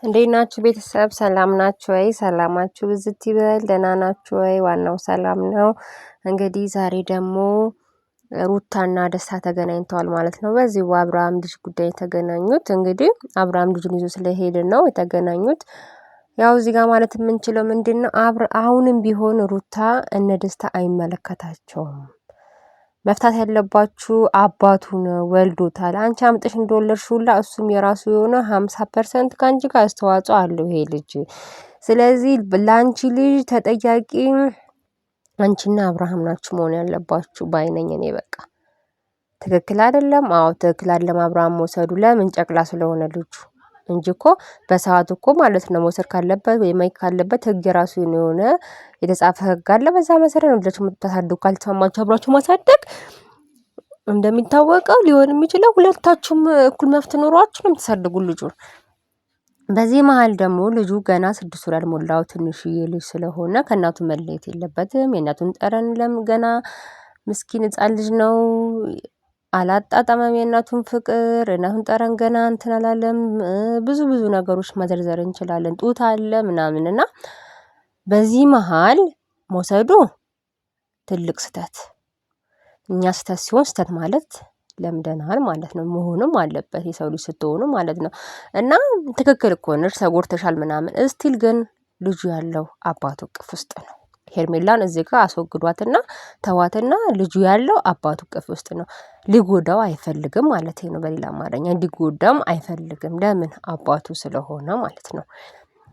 እንዴት ናችሁ ቤተሰብ ሰላም ናችሁ ወይ? ሰላማችሁ ብዝት ይበል። ደህና ናችሁ ወይ? ዋናው ሰላም ነው። እንግዲህ ዛሬ ደግሞ ሩታና ደስታ ተገናኝተዋል ማለት ነው። በዚህ አብርሃም ልጅ ጉዳይ የተገናኙት እንግዲህ አብርሃም ልጁን ይዞ ስለሄደ ነው የተገናኙት። ያው እዚህ ጋር ማለት የምንችለው ምንድነው? አሁንም ቢሆን ሩታ እነ ደስታ አይመለከታቸውም። መፍታት ያለባችሁ አባቱ ነው፣ ወልዶታል። አንቺ አምጥሽ እንደወለድሽ ሁላ እሱም የራሱ የሆነ 50% ከአንቺ ጋር አስተዋጽኦ አለው ይሄ ልጅ። ስለዚህ ለአንቺ ልጅ ተጠያቂ አንቺና አብርሃም ናችሁ መሆን ያለባችሁ ባይነኝ እኔ በቃ ትክክል አይደለም። አዎ ትክክል አይደለም አብርሃም መውሰዱ። ለምን ጨቅላ ስለሆነ ልጁ እንጂ እኮ በሰዓቱ እኮ ማለት ነው መውሰድ ካለበት ወይ ማይክ ካለበት ህግ የራሱ የሆነ የተጻፈ ህግ አለ። በዛ መሰረት ነው ልጅ የምታሳድጉ። ካልተስማማችሁ አብራችሁ ማሳደግ እንደሚታወቀው ሊሆን የሚችለው ሁለታችሁም እኩል መብት ኖሯችሁ ነው የምታሳድጉ ልጁን። በዚህ መሀል ደግሞ ልጁ ገና 6 ወር ያልሞላው ትንሽዬ ልጅ ስለሆነ ከእናቱ መለየት የለበትም። የእናቱን ጠረን ገና ምስኪን ህጻን ልጅ ነው። አላጣጣመም የእናቱን ፍቅር፣ የእናቱን ጠረን ገና እንትን አላለም። ብዙ ነገሮች መዘርዘር እንችላለን። ጡት አለ ምናምን እና በዚህ መሀል መውሰዱ ትልቅ ስህተት። እኛ ስህተት ሲሆን ስህተት ማለት ለምደናል ማለት ነው። መሆንም አለበት የሰው ልጅ ስትሆኑ ማለት ነው። እና ትክክል እኮ ነሽ ተጎድተሻል ምናምን እስቲል ግን ልጁ ያለው አባቱ እቅፍ ውስጥ ነው። ሄርሜላን እዚህ ጋር አስወግዷትና ተዋትና ልጁ ያለው አባቱ እቅፍ ውስጥ ነው። ሊጎዳው አይፈልግም ማለት ነው። በሌላ አማርኛ እንዲጎዳም አይፈልግም። ለምን? አባቱ ስለሆነ ማለት ነው።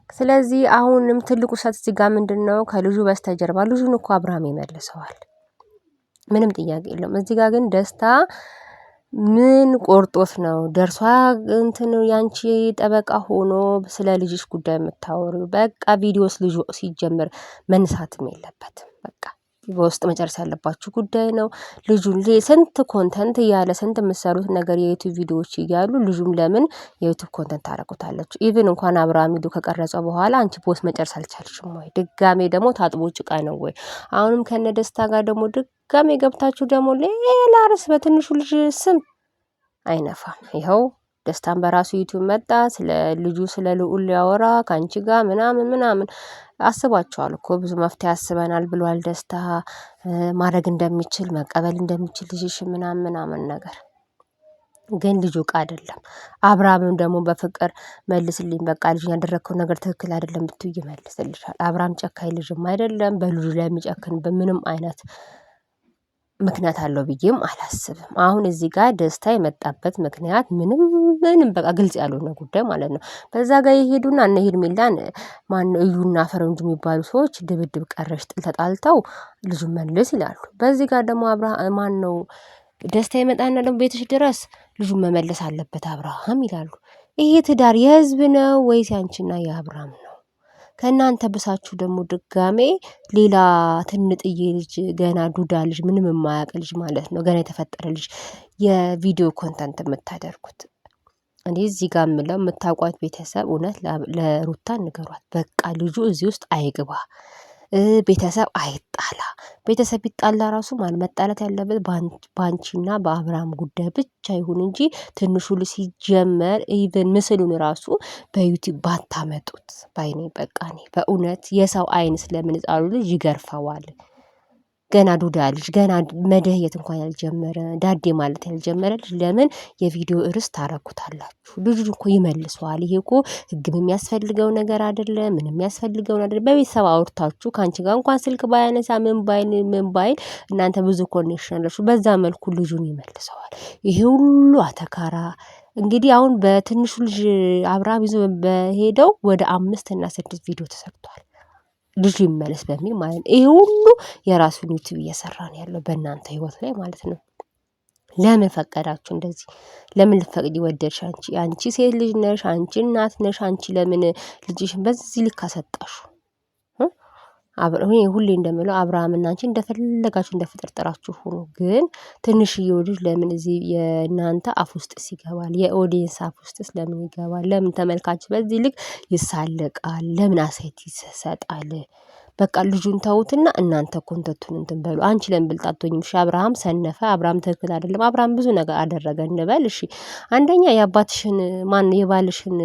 ስለዚህ አሁንም ትልቁ ስህተት እዚህ ጋር ምንድነው? ከልጁ በስተጀርባ ልጁን እኮ አብርሃም ይመልሰዋል። ምንም ጥያቄ የለውም። እዚህ ጋር ግን ደስታ ምን ቆርጦት ነው ደርሷ እንትን ያንቺ ጠበቃ ሆኖ ስለ ልጅሽ ጉዳይ የምታወሪው? በቃ ቪዲዮስ ልጁ ሲጀምር መነሳትም የለበትም። በቃ በውስጥ መጨረስ ያለባችሁ ጉዳይ ነው። ልጁን ስንት ኮንተንት እያለ ስንት የምትሰሩት ነገር የዩቲዩብ ቪዲዮዎች እያሉ ልጁም ለምን የዩቲዩብ ኮንተንት ታደርጉታላችሁ? ኢቭን እንኳን አብርሃም ቪዲዮ ከቀረጸ በኋላ አንቺ ፖስት መጨረስ አልቻልሽም ወይ? ድጋሜ ደግሞ ታጥቦ ጭቃ ነው ወይ? አሁንም ከነ ደስታ ጋር ደግሞ ድጋሜ ገብታችሁ ደግሞ ሌላ ርዕስ በትንሹ ልጅ ስም አይነፋም። ይኸው ደስታን በራሱ ዩቲዩብ መጣ። ስለ ልጁ ስለ ልዑል ሊያወራ ከአንቺ ጋር ምናምን አስባችኋል እኮ ብዙ መፍትሄ ያስበናል ብሏል። ደስታ ማድረግ እንደሚችል መቀበል እንደሚችል ልጅሽ ምናምን ነገር ግን ልጁ ዕቃ አይደለም። አብርሃምም ደግሞ በፍቅር መልስልኝ በቃ ልጅ ያደረግከው ነገር ትክክል አይደለም ብትይ ይመልስልሻል። አብርሃም ጨካኝ ልጅም አይደለም። በልጁ ላይ የሚጨክን በምንም አይነት ምክንያት አለው ብዬም አላስብም። አሁን እዚህ ጋር ደስታ የመጣበት ምክንያት ምንም በቃ ግልጽ ያልሆነ ጉዳይ ማለት ነው። በዛ ጋር የሄዱና እነ ሄርሜላን ማነው እዩና ፈረንጁ የሚባሉ ሰዎች ድብድብ ቀረሽ ጥል ተጣልተው ልጁን መልስ ይላሉ። በዚህ ጋር ደግሞ አብርሃም ማነው ደስታ ይመጣና ደግሞ ቤትሽ ድረስ ልጁን መመለስ አለበት አብርሃም ይላሉ። ይሄ ትዳር የህዝብ ነው ወይስ ያንቺና የአብርሃም ነው? ከእናንተ ብሳችሁ ደግሞ ድጋሜ ሌላ ትንጥዬ ልጅ ገና ዱዳ ልጅ ምንም የማያውቅ ልጅ ማለት ነው ገና የተፈጠረ ልጅ የቪዲዮ ኮንተንት የምታደርጉት። እኔ እዚህ ጋር የምለው የምታውቋት ቤተሰብ እውነት ለሩታ ንገሯት። በቃ ልጁ እዚህ ውስጥ አይግባ። ቤተሰብ አይጣላ። ቤተሰብ ቢጣላ ራሱ ማለት መጣላት ያለበት በአንቺና በአብርሃም ጉዳይ ብቻ ይሁን እንጂ ትንሹ ልጅ ሲጀመር ኢቭን ምስሉን ራሱ በዩቲዩብ ባታመጡት ባይኔ በቃ እኔ በእውነት የሰው አይን ስለምን ህጻኑ ልጅ ይገርፈዋል። ገና ዱዳ ልጅ ገና መደህየት እንኳን ያልጀመረ ዳዴ ማለት ያልጀመረ ልጅ ለምን የቪዲዮ ርዕስ ታረጉታላችሁ? ልጁ እኮ ይመልሰዋል። ይሄ እኮ ህግም የሚያስፈልገው ነገር አይደለም። ምንም የሚያስፈልገው ነገር በቤተሰብ አውርታችሁ ከአንቺ ጋር እንኳን ስልክ ባያነሳ ምን ባይል እናንተ ብዙ ኮኔክሽን አላችሁ። በዛ መልኩ ልጁን ይመልሰዋል። ይሄ ሁሉ አተካራ እንግዲህ አሁን በትንሹ ልጅ አብርሃም ይዞ በሄደው ወደ 5 እና 6 ቪዲዮ ተሰርቷል። ልጁ ይመለስ በሚል ማለት ነው። ይሄ ሁሉ የራሱን ዩቲዩብ እየሰራ ነው ያለው በእናንተ ህይወት ላይ ማለት ነው። ለምን ፈቀዳችሁ እንደዚህ? ለምን ልትፈቅጂ ወደድሽ? አንቺ ሴት ልጅ ነሽ፣ አንቺ እናት ነሽ። አንቺ ለምን ልጅሽን በዚህ ልክ አሰጣሹ? ሁሌ እንደምለው አብርሃምና አንቺ እንደፈለጋችሁ እንደፈጠርጠራችሁ ሆኖ ግን ትንሽዬው ልጅ ለምን እዚህ የእናንተ አፍ ውስጥስ ይገባል? የኦዲየንስ አፍ ውስጥስ ለምን ይገባል? ለምን ተመልካች በዚህ ልክ ይሳለቃል? ለምን አስተያየት ይሰጣል? በቃ ልጁን ተውትና እናንተ ኮንተንቱን እንትን በሉ። አንቺ ለምን ብልጥ አትሆኝም? እሺ አብርሃም ሰነፈ፣ አብርሃም ትክክል አይደለም። አብርሃም ብዙ ነገር አደረገ እንበል እሺ። አንደኛ የአባትሽን የባልሽን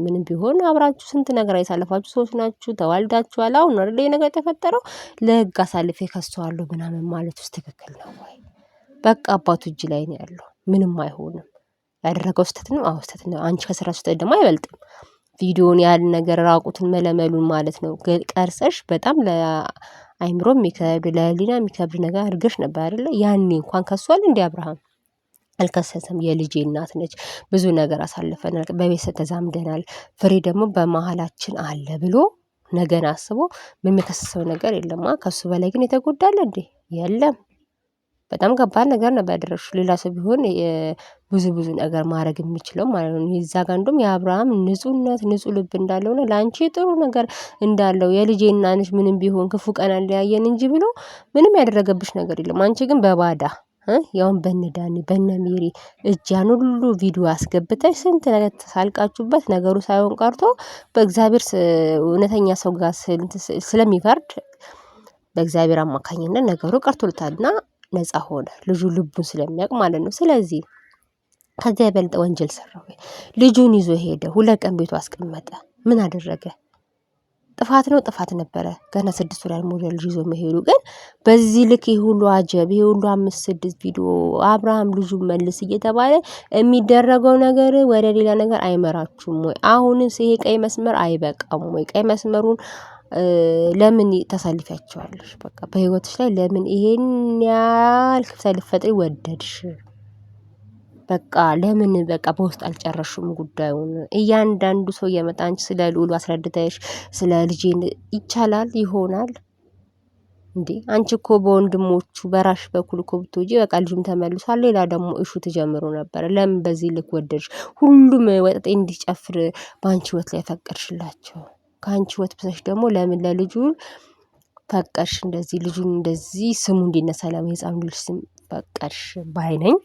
ምንም ቢሆን አብራችሁ ስንት ነገር ያሳለፋችሁ ሰዎች ናችሁ፣ ተዋልዳችኋል። አሁን ነው አይደል ይሄ ነገር የተፈጠረው? ለህግ አሳልፌ ከሰዋለሁ ምናምን ማለት ውስጥ ትክክል ነው ወይ? በቃ አባቱ እጅ ላይ ነው ያለው። ምንም አይሆንም። ያደረገው ስህተት ነው። አዎ ስህተት ነው። አንቺ ከሰራሽ ስህተት ደግሞ አይበልጥም። ቪዲዮን ያህል ነገር ራቁትን መለመሉን ማለት ነው ቀርጸሽ በጣም ለአይምሮ የሚከብድ ለህሊና የሚከብድ ነገር አድርገሽ ነበር አይደለ? ያኔ እንኳን ከሷል እንደ አብርሃም አልከሰሰም። የልጄ እናት ነች። ብዙ ነገር አሳልፈናል። በቤተሰብ ተዛምደናል። ፍሬ ደግሞ በመሀላችን አለ ብሎ ነገን አስቦ ምን የሚከሰሰው ነገር የለም። ከሱ በላይ ግን የተጎዳለ እንዴ? የለም። በጣም ከባድ ነገር ነበር ያደረግሽው። ሌላ ሰው ቢሆን ብዙ ነገር ማድረግ የሚችለው ማለት ነው። እዛ ጋር እንደውም የአብርሃም ንጹህነት ንጹህ ልብ እንዳለው ነው ለአንቺ ጥሩ ነገር እንዳለው የልጄ እናት ነሽ ምንም ቢሆን ክፉ ቀን አለያየን እንጂ ብሎ ምንም ያደረገብሽ ነገር የለም። አንቺ ግን በባዳ ያውን በነ ዳኒ በነ ሜሪ እጅ ያን ሁሉ ቪዲዮ አስገብተሽ ስንት ነገር ተሳልቃችሁበት ነገሩ ሳይሆን ቀርቶ በእግዚአብሔር እውነተኛ ሰው ጋር ስለሚፈርድ በእግዚአብሔር አማካኝነት ነገሩ ቀርቶልታልና ነፃ ሆነ። ልጁ ልቡን ስለሚያውቅ ማለት ነው። ስለዚህ ከዚያ የበለጠ ወንጀል ሰራ ወይ? ልጁን ይዞ ሄደ። 2 ቀን ቤቱ አስቀመጠ። ምን አደረገ? ጥፋት ነው? ጥፋት ነበረ። ገና 6 ወር ያልሞላ ልጅ ይዞ መሄዱ ግን በዚህ ልክ ይሄ ሁሉ አጀብ፣ ይሄ ሁሉ 5-6 ቪዲዮ አብርሃም ልጁን መልስ እየተባለ የሚደረገው ነገር ወደ ሌላ ነገር አይመራችሁም ወይ? አሁንስ ይሄ ቀይ መስመር አይበቃም ወይ? ቀይ መስመሩን ለምን ታሳልፊያቸዋለሽ? በቃ በህይወትሽ ላይ ለምን ይሄን ያህል ክፍተት ልትፈጥሪ ወደድሽ? በቃ ለምን በቃ በውስጥ አልጨረሽም ጉዳዩን? እያንዳንዱ ሰው እየመጣ አንቺ ስለ ልዑሉ አስረድተሽ ስለ ልጄ ይቻላል ይሆናል እንዴ? አንቺ እኮ በወንድሞቹ በራሽ በኩል እኮ ብትወጂ በቃ ልጁም ተመልሷል። ሌላ ደግሞ እሹ ትጀምሩ ነበር። ለምን በዚህ ልክ ወደድሽ? ሁሉም ወጠጤ እንዲጨፍር በአንቺ ህይወት ላይ ፈቀድሽላቸው። ከአንቺ ህይወት ብሰሽ ደግሞ ለምን ለልጁ ፈቀድሽ? እንደዚህ ልጁን እንደዚህ ስሙ እንዲነሳ ለምን የህፃኑ ልጅ ስም ፈቀድሽ ባይነኝ።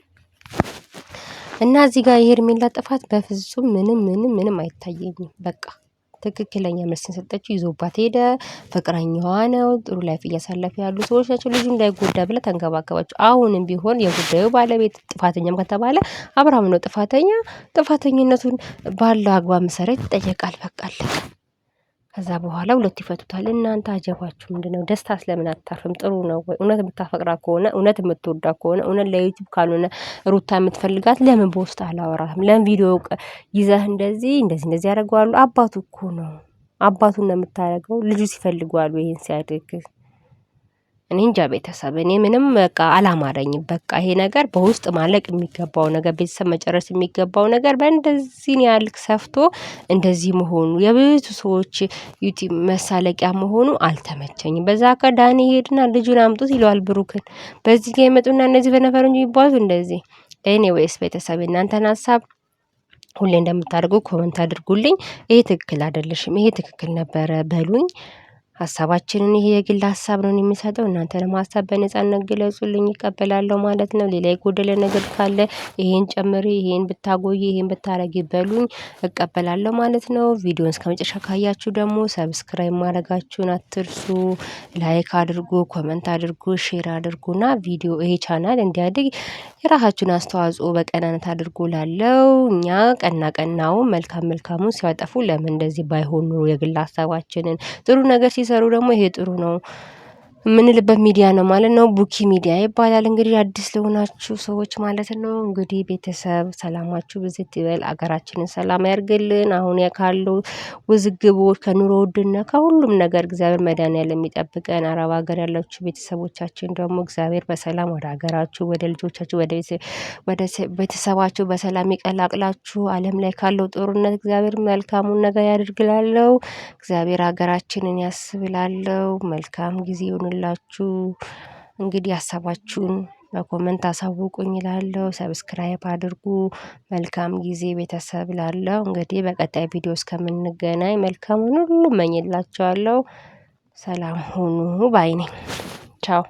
እና እዚህ ጋር የሄርሜላ ጥፋት በፍጹም ምንም አይታየኝም። በቃ ትክክለኛ መልስን ሰጠችው። ይዞባት ሄደ። ፍቅረኛዋ ነው። ጥሩ ላይፍ እያሳለፈ ያሉ ሰዎች ናቸው። ልጁ እንዳይጎዳ ብለ ተንከባከባቸው። አሁንም ቢሆን የጉዳዩ ባለቤት ጥፋተኛም ከተባለ አብርሃም ነው ጥፋተኛ። ጥፋተኝነቱን ባለው አግባብ መሰረት ይጠየቃል። በቃ አለቀ። ከዛ በኋላ ሁለቱ ይፈቱታል። እናንተ አጀባችሁ ምንድነው? ደስታ ስለምን አታርፍም? ጥሩ ነው ወይ? እውነት የምታፈቅራ ከሆነ እውነት የምትወዳ ከሆነ እውነት ለዩቲዩብ ካልሆነ ሩታ የምትፈልጋት ለምን በውስጥ አላወራም? ለምን ቪዲዮ ይዘህ እንደዚህ ያደርገዋሉ? አባቱ እኮ ነው። አባቱን ነው የምታደርገው። ልጁ ሲፈልገዋሉ ይሄን ሲያድግ እኔ እንጃ ቤተሰብ እኔ ምንም በቃ አላማረኝም። በቃ ይሄ ነገር በውስጥ ማለቅ የሚገባው ነገር ቤተሰብ መጨረስ የሚገባው ነገር በእንደዚህ ያህል ሰፍቶ እንደዚህ መሆኑ የብዙ ሰዎች ዩቲዩብ መሳለቂያ መሆኑ አልተመቸኝም። በዛ ከዳኒ ሄድና ልጁን አምጡት ይለዋል ብሩክን። በዚህ ጋር ይመጡና እነዚህ በነፈር እንጂ ይባዙ እንደዚህ። ኤኒዌይስ ቤተሰብ እናንተን ሀሳብ ሁሌ እንደምታደርጉ ኮመንት አድርጉልኝ። ይሄ ትክክል አይደለሽም፣ ይሄ ትክክል ነበረ በሉኝ። ሀሳባችንን ይሄ የግል ሀሳብ ነው የሚሰጠው። እናንተ ደግሞ ሀሳብ በነጻነት ግለጹልኝ፣ ይቀበላለሁ ማለት ነው። ሌላ የጎደለ ነገር ካለ ይሄን ጨምሪ፣ ይሄን ብታጎይ፣ ይሄን ብታረጊ በሉኝ፣ እቀበላለሁ ማለት ነው። ቪዲዮን እስከመጨረሻ ካያችሁ ደግሞ ሰብስክራይብ ማድረጋችሁን አትርሱ። ላይክ አድርጉ፣ ኮመንት አድርጉ፣ ሼር አድርጉና ቪዲዮ ይሄ ቻናል እንዲያድግ የራሳችሁን አስተዋጽኦ በቀናነት አድርጉ። ላለው እኛ ቀናው መልካሙን ሲያጠፉ ለምን እንደዚህ ባይሆኑ የግል ሀሳባችንን ጥሩ ነገር ሲሰሩ ደግሞ ይሄ ጥሩ ነው የምንልበት ሚዲያ ነው ማለት ነው። ቡኪ ሚዲያ ይባላል። እንግዲህ አዲስ ለሆናችሁ ሰዎች ማለት ነው። እንግዲህ ቤተሰብ ሰላማችሁ ብዝት ይበል። አገራችንን ሰላም ያርግልን። አሁን ካለው ውዝግቦች ከኑሮ ውድነት ከሁሉም ነገር እግዚአብሔር መድኃኒዓለም የሚጠብቀን። አረብ ሀገር ያላችሁ ቤተሰቦቻችን ደግሞ እግዚአብሔር በሰላም ወደ ሀገራችሁ ወደ ልጆቻችሁ ወደ ቤተሰባችሁ በሰላም ይቀላቅላችሁ። ዓለም ላይ ካለው ጦርነት እግዚአብሔር መልካሙን ነገር ያድርግላለው። እግዚአብሔር ሀገራችንን ያስብላለው። መልካም ጊዜ ላችሁ እንግዲህ ሀሳባችሁን በኮመንት አሳውቁኝ እላለሁ። ሰብስክራይብ አድርጉ። መልካም ጊዜ ቤተሰብ እላለሁ። እንግዲህ በቀጣይ ቪዲዮ እስከምንገናኝ መልካሙን ሁሉ እመኝላችኋለሁ። ሰላም ሁኑ ባይ ነኝ። ቻው